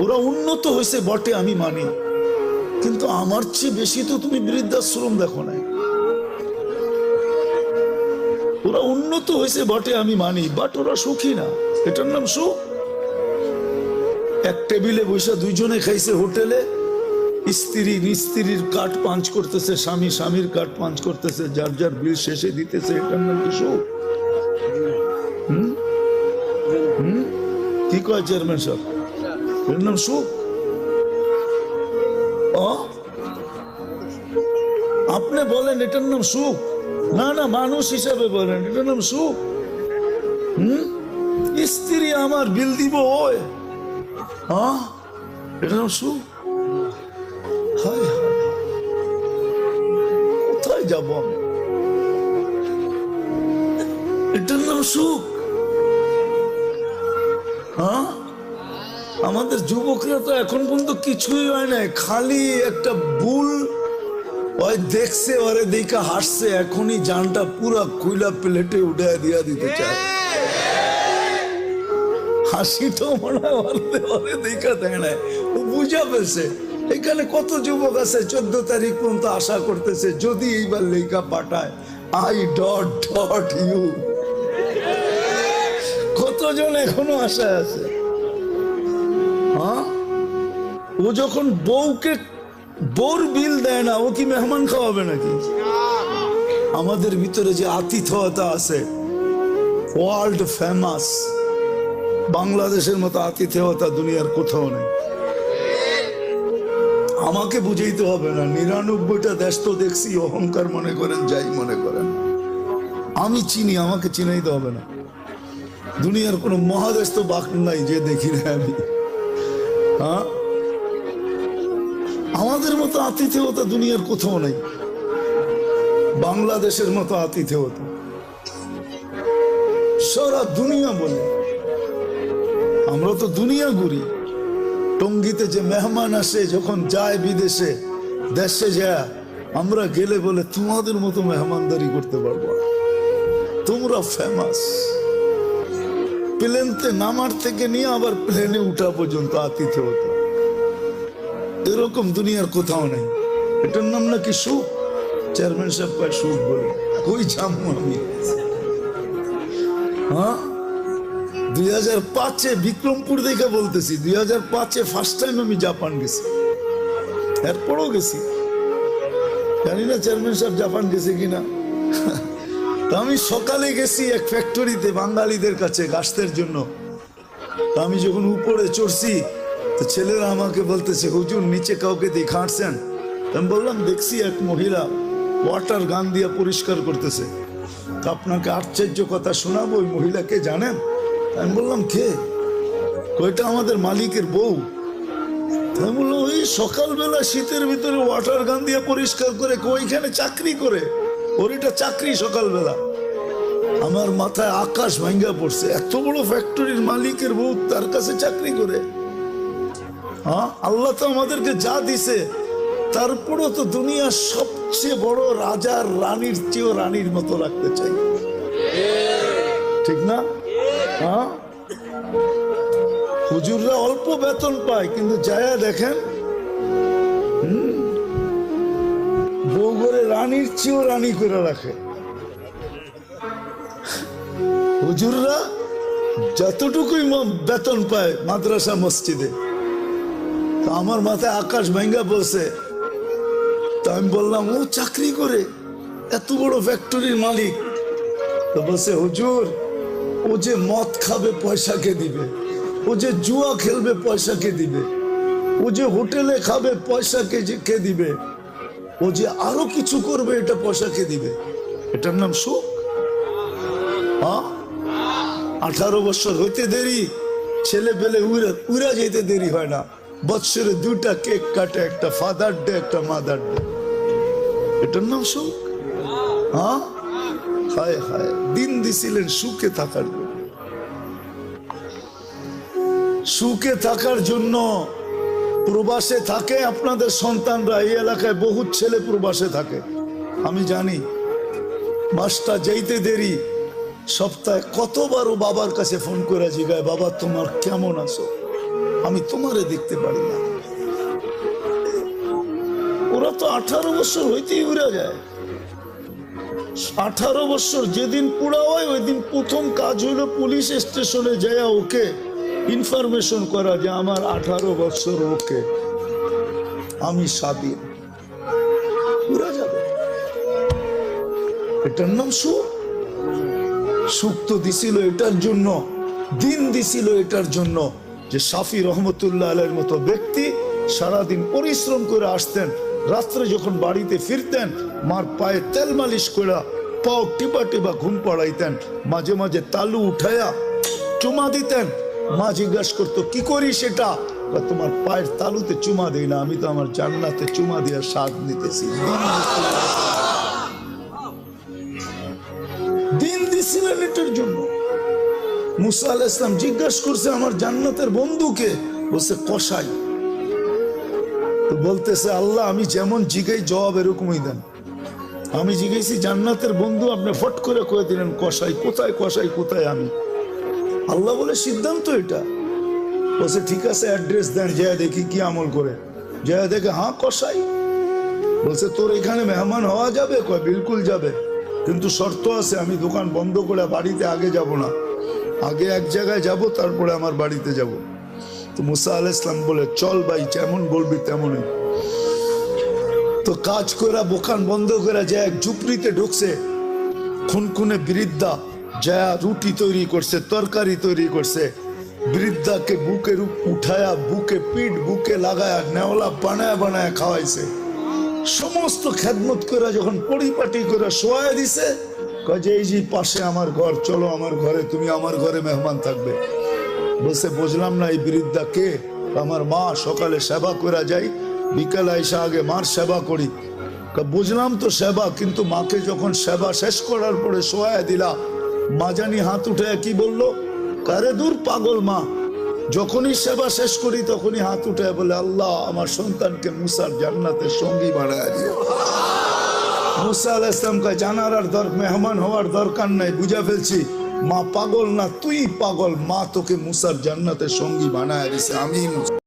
ওরা উন্নত হয়েছে বটে আমি মানি, কিন্তু আমার চেয়ে বেশি তো তুমি বৃদ্ধাশ্রম দেখো না। ওরা উন্নত হয়েছে বটে আমি মানি, বাট ওরা সুখী না। এটার নাম সুখ? এক টেবিলে বসে দুইজনে খাইছে হোটেলে, স্ত্রী স্ত্রীর কাঠ পাঞ্চ করতেছে, স্বামী স্বামীর কাঠ পাঞ্চ করতেছে, যার যার বিল শেষে দিতেছে। এটার নাম কি সুখ? কি কয় চেয়ারম্যান সাহেব? এর নাম সুখ? আপনি বলেন এটার নাম সুখ? না না, মানুষ হিসাবে বলেন এটার নাম সুখ? স্ত্রী আমার বিল দিব ওই, এটার নাম সুখ? হায় হায়, কোথায় যাব আমি? এটার নাম সুখ? আমাদের যুবকরা তো এখন পর্যন্ত কিছুই হয় না, খালি একটা ভুল ওই দেখছে, ওরে দেখে হাসছে, এখনই জানটা পুরা কুইলা প্লেটে উঠে দিয়া দিতে চায়। হাসিটাও মনে হয় ওরে দেখা দেয় না, ও বুঝা পেয়েছে। এখানে কত যুবক আছে 14 তারিখ পর্যন্ত আশা করতেছে যদি এইবার লেখা পাঠায় আই ডট ডট ইউ। কতজন এখনো আশায় আছে? ও যখন বউকে বোর বিল দেয় না, ও কি মেহমান খাওয়াবে নাকি? আমাদের ভিতরে যে আতিথেয়তা আছে ওয়ার্ল্ড ফেমাস, বাংলাদেশের মতো আতিথেয়তা দুনিয়ার কোথাও নেই। আমাকে বুঝাইতে হবে না, 99টা দেশ তো দেখছি, অহংকার মনে করেন যাই মনে করেন, আমি চিনি, আমাকে চিনাইতে হবে না। দুনিয়ার কোন মহাদেশ তো বাকি নাই যে দেখি না আমি। আমাদের মতো আতিথেয়তা দুনিয়ার কোথাও নেই, বাংলাদেশের মতো আতিথেয়তা সারা দুনিয়া বলে। আমরা তো দুনিয়া ঘুরি। টঙ্গীতে যে মেহমান আসে যখন যায় বিদেশে, দেশে যায়, আমরা গেলে বলে তোমাদের মতো মেহমানদারি করতে পারবো, তোমরা ফেমাস। প্লেনতে নামার থেকে নিয়ে আবার প্লেনে উঠা পর্যন্ত আতিথেয়তা, এরকম দুনিয়ার কোথাও নেই। এটার নাম নাকি সুখ? চেয়ারম্যান সাহেব কয় সুখ বলে, কই যাবো আমি? 2005-এ বিক্রমপুর দেখে বলতেছি, 2005-এ ফার্স্ট টাইম আমি জাপান গেছি, এরপরও গেছি, জানি না চেয়ারম্যান সাহেব জাপান গেছে কিনা। আমি সকালে গেছি এক ফ্যাক্টরিতে বাঙালিদের কাছে গাছের জন্য। আমি যখন উপরে চড়ছি তো ছেলেরা আমাকে বলতেছে হুজুর নিচে কাউকে দেখাচ্ছেন? আমি বললাম দেখছি এক মহিলা ওয়াটার গান দিয়ে পরিষ্কার করতেছে। আপনাকে আশ্চর্য কথা শোনাবো, ওই মহিলাকে জানেন? আমি বললাম কে? ওইটা আমাদের মালিকের বউ। আমি বললাম ওই সকালবেলা শীতের ভিতরে ওয়াটার গান দিয়ে পরিষ্কার করে, ওইখানে চাকরি করে, ওর এটা চাকরি সকালবেলা। আমার মাথায় আকাশ ভাঙ্গা পড়ছে, এত বড় ফ্যাক্টরির মালিকের বউ তার কাছে চাকরি করে। আল্লাহ তো আমাদেরকে যা দিছে, তারপরও তো দুনিয়ার সবচেয়ে বড় রাজার রানীর চেয়েও রানীর মতো রাখতে চাই, ঠিক না? হুজুররা অল্প বেতন পায়, কিন্তু যায় দেখেন বউ করে রানীর চেয়েও রানী করে রাখে। হুজুররা যতটুকুই বেতন পায় মাদ্রাসা মসজিদে, আমার মাথায় আকাশ ভাঙ্গা বলছে। তা আমি বললাম ও চাকরি করে, এত বড় ফ্যাক্টরির মালিক। তো বলছে হুজুর ও যে মদ খাবে পয়সা কে দিবে, ও যে জুয়া খেলবে পয়সা কে দিবে, ও যে হোটেলে খাবে পয়সা কে দিবে, ও যে আরো কিছু করবে এটা পয়সা কে দিবে? এটার নাম সুখ? 18 বছর হইতে দেরি, ছেলে পেলে উড়া যেতে দেরি হয় না। বৎসরে 2টা কেক কাটে, একটা ফাদার ডে একটা মাদার ডে। এটার নাম সুখ? হায় হায়, দিন দিছিলেন সুখে থাকার জন্য। সুখে থাকার জন্য প্রবাসে থাকে আপনাদের সন্তানরা। এই এলাকায় বহুত ছেলে প্রবাসে থাকে, আমি জানি। মাসটা যেতে দেরি, সপ্তাহে কতবার ও বাবার কাছে ফোন করে জিগায় বাবা তোমার কেমন আছো, আমি তোমারে দেখতে পারি না। ওরা তো 18 বছর হইতেই উড়ে যায়। 18 বছর যেদিন পুরা হয় ওই দিন প্রথম কাজ হলো পুলিশ স্টেশনে যায় ওকে ইনফরমেশন করা যে আমার 18 বছর, ওকে আমি স্বাধীন। উড়ে যাবে। এটার নাম সুখ। সুখ তো দিছিল এটার জন্য, দিন দিছিল এটার জন্য যে শাফি রহমতুল্লাহ আলাইহির মতো ব্যক্তি সারাদিন পরিশ্রম করে আসতেন, রাত্রে যখন বাড়িতে ফিরতেন মার পায়ে তেল মালিশ করে পাও টিপা টিপা ঘুম পড়াইতেন, মাঝে মাঝে তালু উঠাইয়া চুমা দিতেন। মা জিজ্ঞাসা করতো কি করি সেটা? তোমার পায়ের তালুতে চুমা দিই না, আমি তো আমার জান্নাতে চুমা দিয়ে স্বাদ নিতেছি। দিন দিছিলেন এটার জন্য। মুসা আলাইহিস সালাম জিজ্ঞাসা করছে আমার জান্নাতের বন্ধুকে, বলছে কসাই। তো বলতেছে আল্লাহ আমি যেমন জিগাই জবাব এরকমই দেন। আমি জিজ্ঞেসি জান্নাতের বন্ধু, আপনি ফট করে কয়ে দিলেন কসাই। কোথায় কসাই, কোথায় আমি? আল্লাহ বলে সিদ্ধান্ত এটা। বলছে ঠিক আছে অ্যাড্রেস দেন, যায় দেখি কি আমল করে। যায় দেখে হ্যাঁ কসাই। বলছে তোর এখানে মেহমান হওয়া যাবে? কয় বিলকুল যাবে, কিন্তু শর্ত আছে, আমি দোকান বন্ধ করে বাড়িতে আগে যাব না, আগে এক জায়গায় যাব তারপরে আমার বাড়িতে যাব। তো মুসা আলাইহিস সালাম বলে চল ভাই, যেমন বলবি তেমনই। তো কাজ করে দোকান বন্ধ করে যায় এক ঝুপড়িতে ঢুকছে। খুনখুনে বৃদ্ধা যা রুটি তৈরি করছে, তরকারি তৈরি করছে। বৃদ্ধাকে বুকের উঠায়া বুকে পিঠ বুকে লাগায়া নেওলা বানায় বানায় খাওয়াইছে। সমস্ত খেদমত করে যখন পরিপাটি করে শোয়া দিছে, কাজে এই যে পাশে আমার ঘর, চলো আমার ঘরে, তুমি আমার ঘরে মেহমান থাকবে। বলছে বুঝলাম না এই বৃদ্ধা কে? আমার মা, সকালে সেবা করে যাই, বিকালে এসে আগে মার সেবা করি। বুঝলাম তো সেবা, কিন্তু মাকে যখন সেবা শেষ করার পরে শোয়া দিলা, মা জানি হাত উঠে কি বললো, কারে দূর পাগল মা। যখনই সেবা শেষ করি তখনই হাত উঠে বলে আল্লাহ আমার সন্তানকে মুসার জান্নাতের সঙ্গী বানায় দিও। মুসা আলাইহিস সালাম কয় জানার আর মেহমান হওয়ার দরকার নাই, বুঝা ফেলছি। মা পাগল না, তুই পাগল। মা তোকে মুসার জান্নাতের সঙ্গী বানায় দিছে, আমি